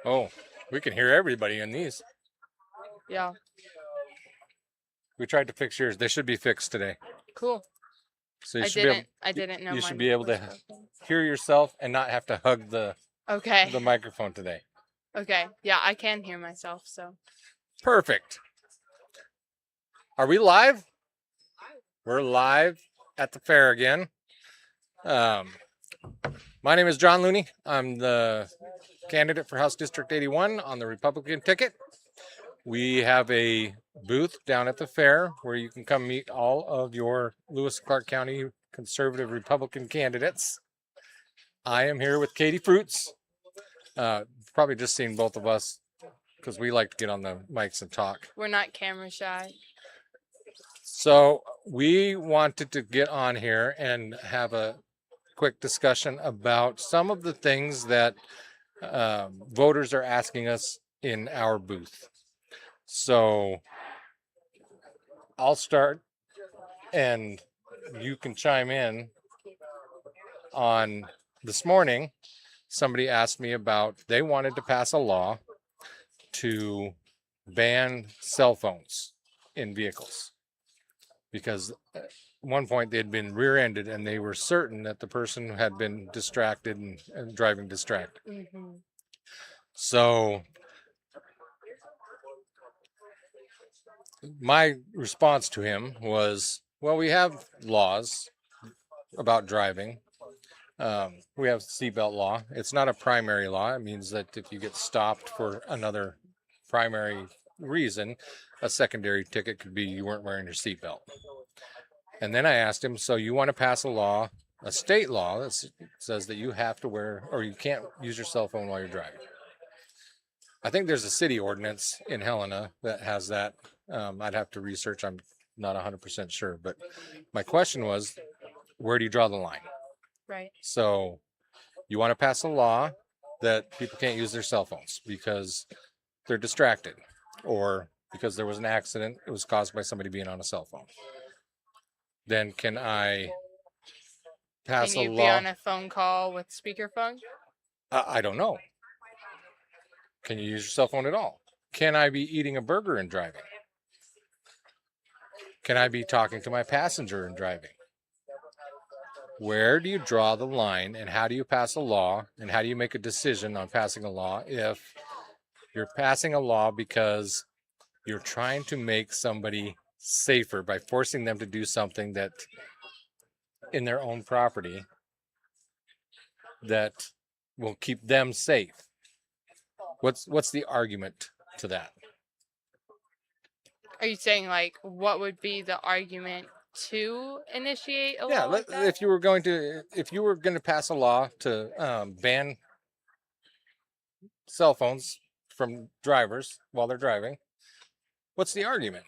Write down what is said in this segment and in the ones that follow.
Oh, we can hear everybody in these. Yeah. We tried to fix yours. They should be fixed today. Cool. So you I should be able. didn't know You should mine be able was to broken. hear yourself and not have to hug the Okay. microphone today. Okay. Yeah, I can hear myself, so. Perfect. Are we live? We're live at the fair again. My name is John Looney. I'm the candidate for House District 81 on the Republican ticket. We have a booth down at the fair where you can come meet all of your Lewis and Clark County conservative Republican candidates. I am here with Katie Fruits. Probably just seen both of us because we like to get on the mics and talk. We're not camera shy. So we wanted to get on here and have a quick discussion about some of the things that voters are asking us in our booth. So I'll start and you can chime in on this morning. Somebody asked me about, they wanted to pass a law to ban cell phones in vehicles because at one point they had been rear-ended and they were certain that the person had been distracted and driving distracted. Mm-hmm. So my response to him was, well, we have laws about driving. We have seatbelt law. It's not a primary law. It means that if you get stopped for another primary reason, a secondary ticket could be you weren't wearing your seatbelt. And then I asked him, so you want to pass a law, a state law that says that you have to wear, or you can't use your cell phone while you're driving. I think there's a city ordinance in Helena that has that. I'd have to research. I'm not 100% sure. But my question was, where do you draw the line? Right. So you want to pass a law that people can't use their cell phones because they're distracted or because there was an accident. It was caused by somebody being on a cell phone. Then can I pass Can a you law? be on a phone call with speakerphone? I don't know. Can you use your cell phone at all? Can I be eating a burger and driving? Can I be talking to my passenger and driving? Where do you draw the line and how do you pass a law and how do you make a decision on passing a law if you're passing a law because you're trying to make somebody safer by forcing them to do something that in their own property that will keep them safe? What's the argument to that? Are you saying, like, what would be the argument to initiate a law Yeah, like that? if you were going to pass a law to ban cell phones from drivers while they're driving, what's the argument?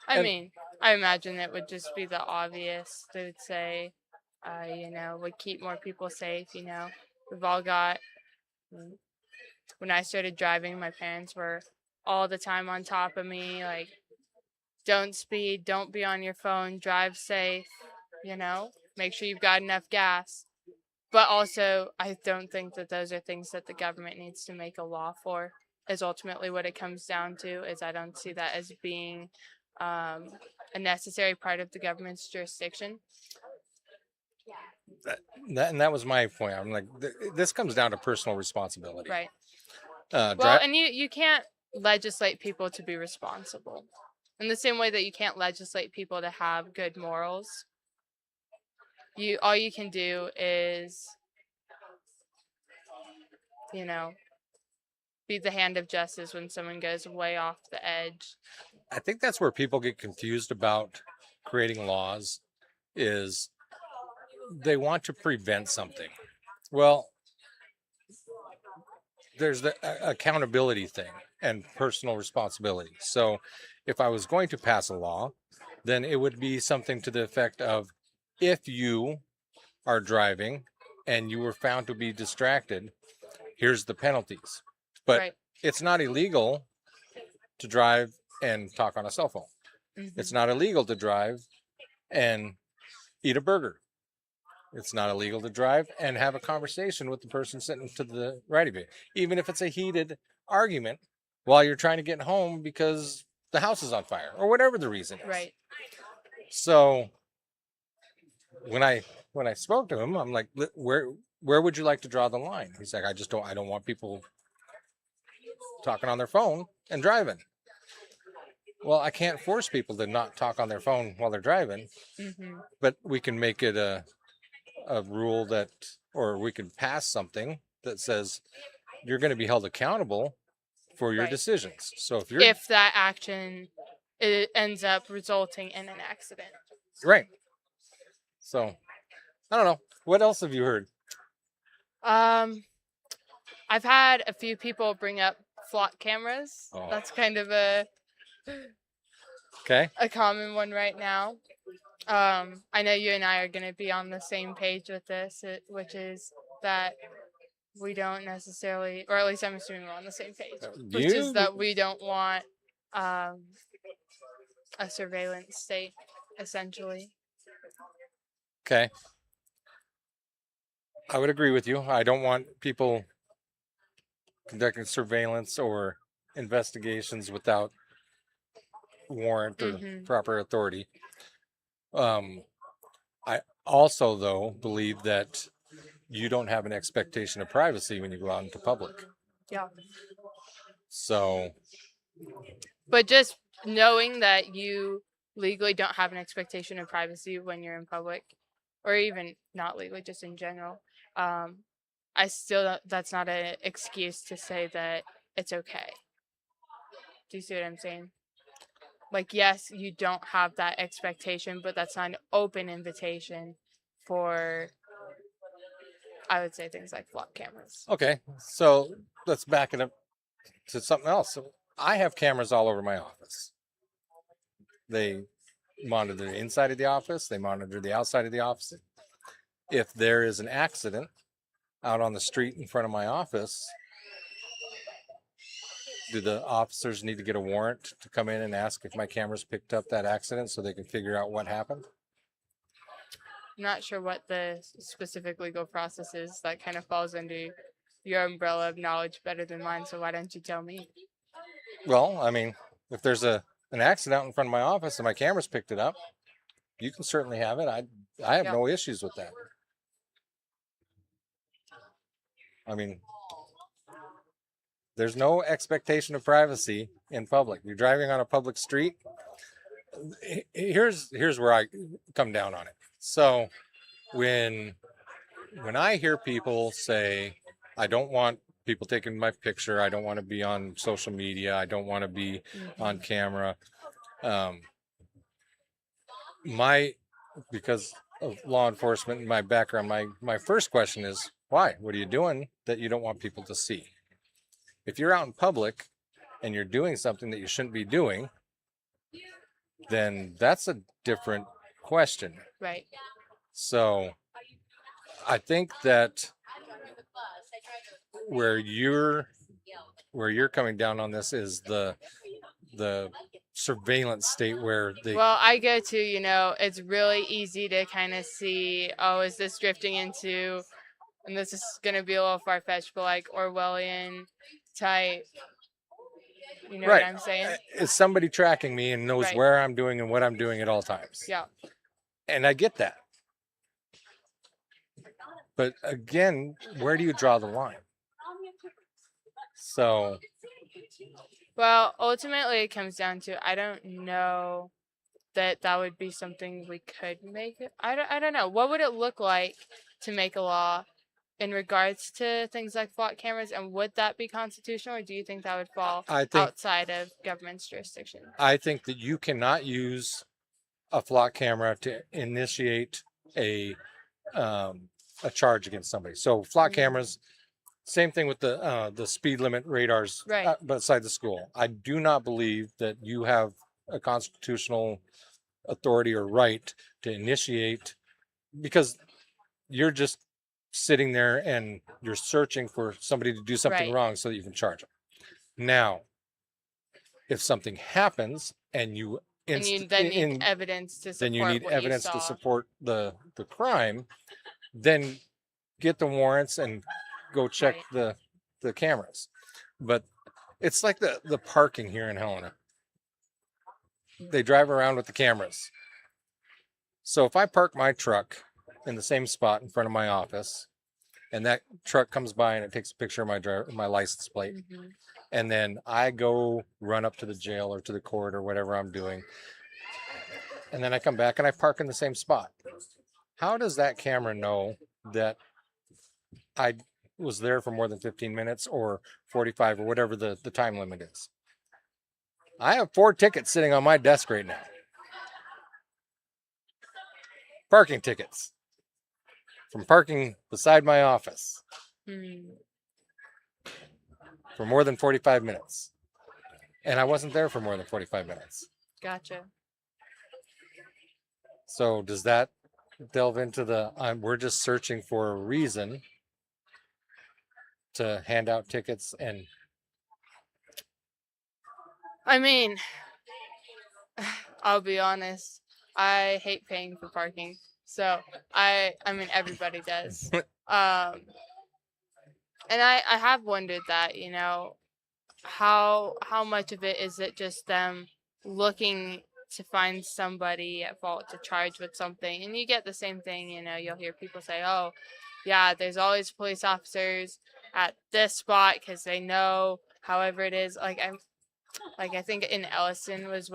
I mean, I imagine it would just be the obvious. They would say, would keep more people safe. We've all got. When I started driving, my parents were all the time on top of me, like, don't speed, don't be on your phone, drive safe, make sure you've got enough gas. But also, I don't think that those are things that the government needs to make a law for, is ultimately what it comes down to, is I don't see that as being a necessary part of the government's jurisdiction. That was my point. I'm like, this comes down to personal responsibility. Right. Well, and you can't legislate people to be responsible. In the same way that you can't legislate people to have good morals. All you can do is, be the hand of justice when someone goes way off the edge. I think that's where people get confused about creating laws, is they want to prevent something. Well, there's the accountability thing and personal responsibility. So if I was going to pass a law, then it would be something to the effect of, if you are driving and you were found to be distracted, here's the penalties. But right. It's not illegal to drive and talk on a cell phone. Mm-hmm. It's not illegal to drive and eat a burger. it's not illegal to drive, and have a conversation with the person sitting to the right of you, even if it's a heated argument while you're trying to get home because the house is on fire or whatever the reason is. Right. So when I spoke to him, I'm like, where would you like to draw the line? He's like, I don't want people talking on their phone and driving. Well, I can't force people to not talk on their phone while they're driving, but we can make it a rule that, or we can pass something that says you're going to be held accountable for your Right. decisions. So If that action it ends up resulting in an accident. Right. So I don't know. What else have you heard? I've had a few people bring up flock cameras. Oh. That's kind of a common one right now. I know you and I are going to be on the same page with this, which is that we don't necessarily, or at least I'm assuming we're on the same page, which is that we don't want a surveillance state, essentially. Okay. I would agree with you. I don't want people conducting surveillance or investigations without warrant or proper authority. I also, though, believe that you don't have an expectation of privacy when you go out into public. Yeah. So. But just knowing that you legally don't have an expectation of privacy when you're in public, or even not legally, just in general, I still, that's not an excuse to say that it's okay. Do you see what I'm saying? Like, yes, you don't have that expectation, but that's not an open invitation for, I would say, things like flock cameras. Okay, so let's back it up to something else. So I have cameras all over my office. They monitor the inside of the office. They monitor the outside of the office. If there is an accident out on the street in front of my office, do the officers need to get a warrant to come in and ask if my cameras picked up that accident so they can figure out what happened? I'm not sure what the specific legal process is. That kind of falls under your umbrella of knowledge better than mine, so why don't you tell me? Well, I mean, if there's an accident out in front of my office and my cameras picked it up, you can certainly have it. I have no issues with that. I mean, there's no expectation of privacy in public. You're driving on a public street. Here's where I come down on it. So when I hear people say, I don't want people taking my picture, I don't want to be on social media, I don't want to be on camera, because of law enforcement and my background, my first question is, why? What are you doing that you don't want people to see? If you're out in public and you're doing something that you shouldn't be doing, then that's a different question. Right. So I think that where you're coming down on this is the surveillance state where they. Well, I go to, it's really easy to kind of see, oh, is this drifting into, and this is going to be a little far-fetched, but like Orwellian type, you know Right. what I'm saying? Is somebody tracking me and knows where I'm doing and what I'm doing at all times? Yeah. And I get that. But again, where do you draw the line? So. Well, ultimately it comes down to, I don't know that would be something we could make it. I don't know. What would it look like to make a law in regards to things like flock cameras, and would that be constitutional, or do you think that would fall outside of government's jurisdiction? I think that you cannot use a flock camera to initiate a charge against somebody. So flock cameras, same thing with the speed limit radars beside the school. I do not believe that you have a constitutional authority or right to initiate, because you're just sitting there and you're searching for somebody to do something wrong so that you can charge them. Now, if something happens and you need evidence to support then you need evidence to support the crime, then get the warrants and go check Right. the cameras. But it's like the parking here in Helena. They drive around with the cameras. So if I park my truck in the same spot in front of my office, and that truck comes by and it takes a picture of my license plate, Hmm. and then I go run up to the jail or to the court or whatever I'm doing, and then I come back and I park in the same spot. How does that camera know that I was there for more than 15 minutes or 45 or whatever the time limit is? I have 4 tickets sitting on my desk right now. Parking tickets from parking beside my office Hmm. for more than 45 minutes. And I wasn't there for more than 45 minutes. Gotcha. So does that delve into we're just searching for a reason to hand out tickets? And I mean, I'll be honest. I hate paying for parking. So I mean everybody does. Um and I have wondered that, how much of it is it just them looking to find somebody at fault to charge with something? And you get the same thing, you'll hear people say, "Oh, yeah, there's always police officers at this spot because they know however it is." Like I think in Ellison was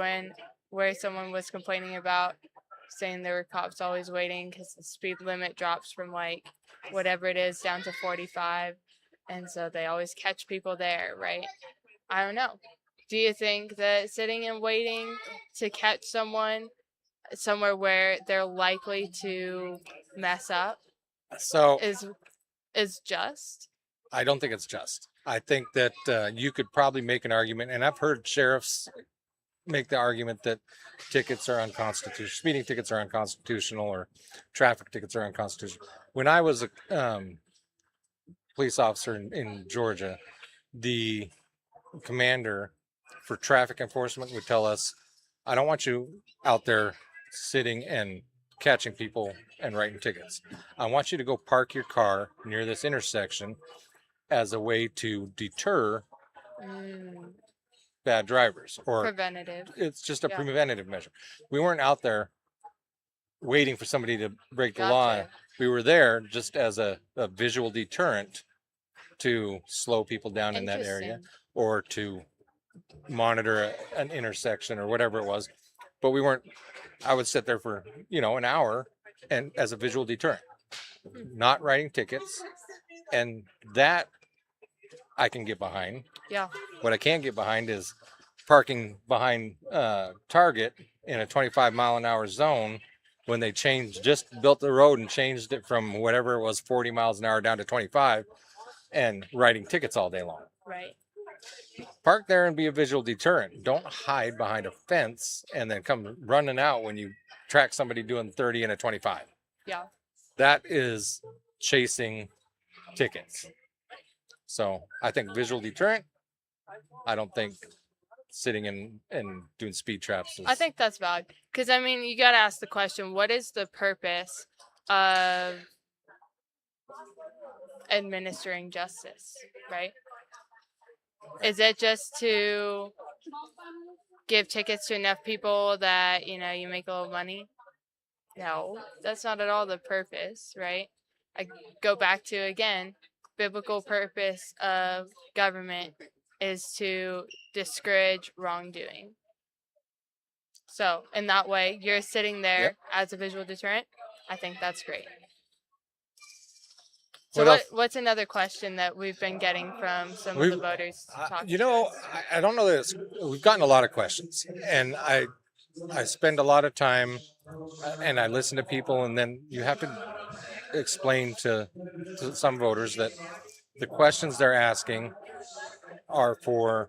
where someone was complaining about saying there were cops always waiting because the speed limit drops from like whatever it is down to 45, and so they always catch people there, right? I don't know. Do you think that sitting and waiting to catch someone somewhere where they're likely to mess up so is just? I don't think it's just. I think that you could probably make an argument, and I've heard sheriffs make the argument that tickets are unconstitutional, speeding tickets are unconstitutional, or traffic tickets are unconstitutional. When I was a police officer in Georgia, the commander for traffic enforcement would tell us, I don't want you out there sitting and catching people and writing tickets. I want you to go park your car near this intersection as a way to deter Mm, bad drivers, or preventative. it's just a Yeah. preventative measure. We weren't out there waiting for somebody to break the law. Gotcha. We were there just as a visual deterrent to slow people down in that area Interesting. or to monitor an intersection or whatever it was. But we weren't, I would sit there for, an hour and as a visual deterrent, not writing tickets. And that I can get behind. Yeah. What I can't get behind is parking behind Target in a 25-mile-an-hour zone when they just built the road and changed it from whatever it was, 40 miles an hour down to 25, and writing tickets all day long. Right. Park there and be a visual deterrent. Don't hide behind a fence and then come running out when you track somebody doing 30 and a 25. Yeah. That is chasing tickets. So I think visual deterrent. I don't think sitting and doing speed traps is... I think that's valid. Because, I mean, you got to ask the question, what is the purpose of administering justice, right? Is it just to give tickets to enough people that, you make a little money? No, that's not at all the purpose, right? I go back to, again, biblical purpose of government is to discourage wrongdoing. So in that way, you're sitting there Yep. as a visual deterrent. I think that's great. What So else? what's another question that we've been getting from some of We've, the voters talking you to know, us? I don't know that we've gotten a lot of questions, and I spend a lot of time and I listen to people, and then you have to explain to some voters that the questions they're asking are for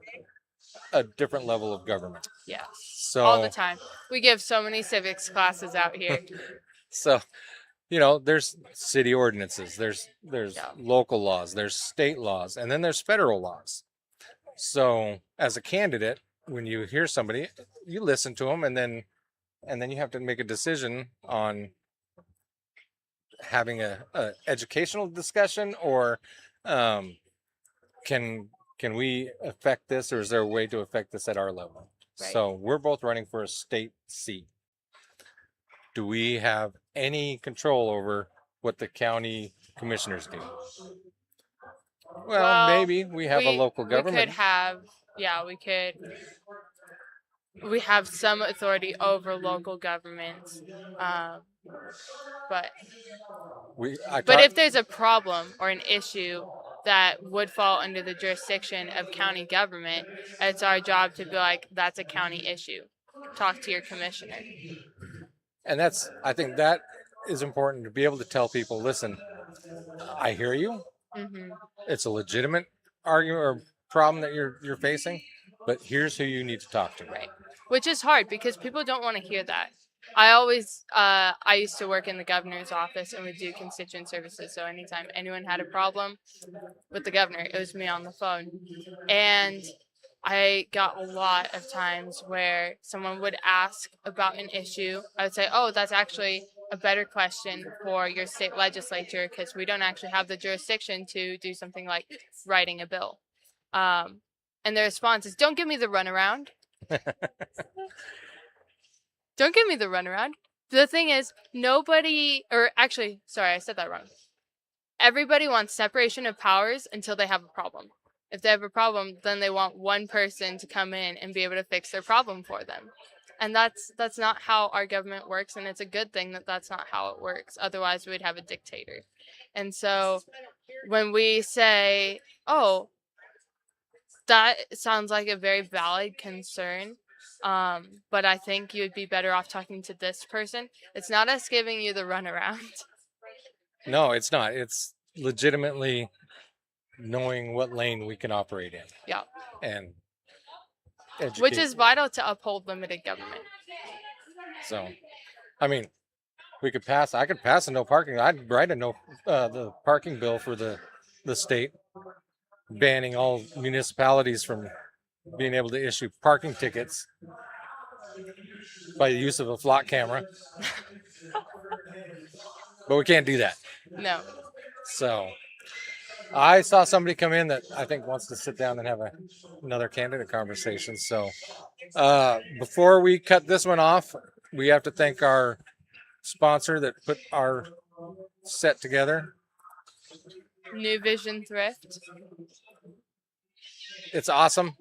a different level of government. Yeah, all the So, time. We give so many civics classes out here. so there's city ordinances, there's Yeah. local laws, there's state laws, and then there's federal laws. So, as a candidate, when you hear somebody, you listen to them, and then you have to make a decision on having a educational discussion, or um, can we affect this, or is there a way to affect this at our level? Right. So we're both running for a state seat. Do we have any control over what the county commissioners do? Well, maybe we have a local government. We could have, yeah, we have some authority over local governments, but if there's a problem or an issue that would fall under the jurisdiction of county government, it's our job to be like, that's a county issue. Talk to your commissioner. And I think that is important, to be able to tell people, listen, I hear you. Mm-hmm. It's a legitimate argument or problem that you're facing, but here's who you need to talk to. Right. Which is hard because people don't want to hear that. I used to work in the governor's office and would do constituent services. So anytime anyone had a problem with the governor, it was me on the phone. And I got a lot of times where someone would ask about an issue. I would say, oh, that's actually a better question for your state legislature because we don't actually have the jurisdiction to do something like writing a bill. And the response is, don't give me the runaround. Don't give me the runaround. The thing is, I said that wrong. Everybody wants separation of powers until they have a problem. If they have a problem, then they want one person to come in and be able to fix their problem for them. And that's not how our government works, and it's a good thing that that's not how it works. Otherwise, we'd have a dictator. And so when we say, oh, that sounds like a very valid concern, but I think you would be better off talking to this person, it's not us giving you the runaround. No, it's not. It's legitimately knowing what lane we can operate in. Yeah. And which is vital to uphold limited government. So, I mean, I could pass a no parking. I'd write the parking bill for the state, banning all municipalities from being able to issue parking tickets by the use of a flock camera. But we can't do that. No. So I saw somebody come in that I think wants to sit down and have another candidate conversation. So before we cut this one off, we have to thank our sponsor that put our set together. New Vision Thrift. It's awesome.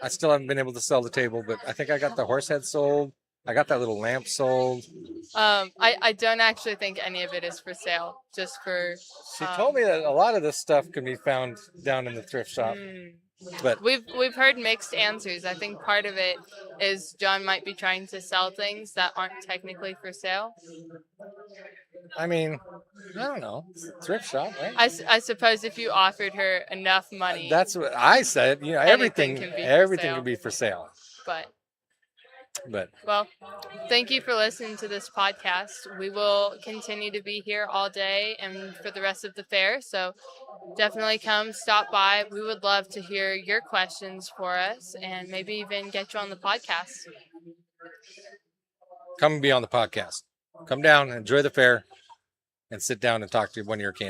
I still haven't been able to sell the table, but I think I got the horse head sold. I got that little lamp sold. I don't actually think any of it is for sale. Just for. She told me that a lot of this stuff can be found down in the thrift shop. But we've heard mixed answers. I think part of it is John might be trying to sell things that aren't technically for sale. I mean, I don't know. Thrift shop, right? I suppose if you offered her enough money. That's what I said. You know, everything can be for sale. But well, thank you for listening to this podcast. We will continue to be here all day and for the rest of the fair. So definitely come stop by. We would love to hear your questions for us and maybe even get you on the podcast. Come and be on the podcast. Come down, enjoy the fair, and sit down and talk to one of your candidates.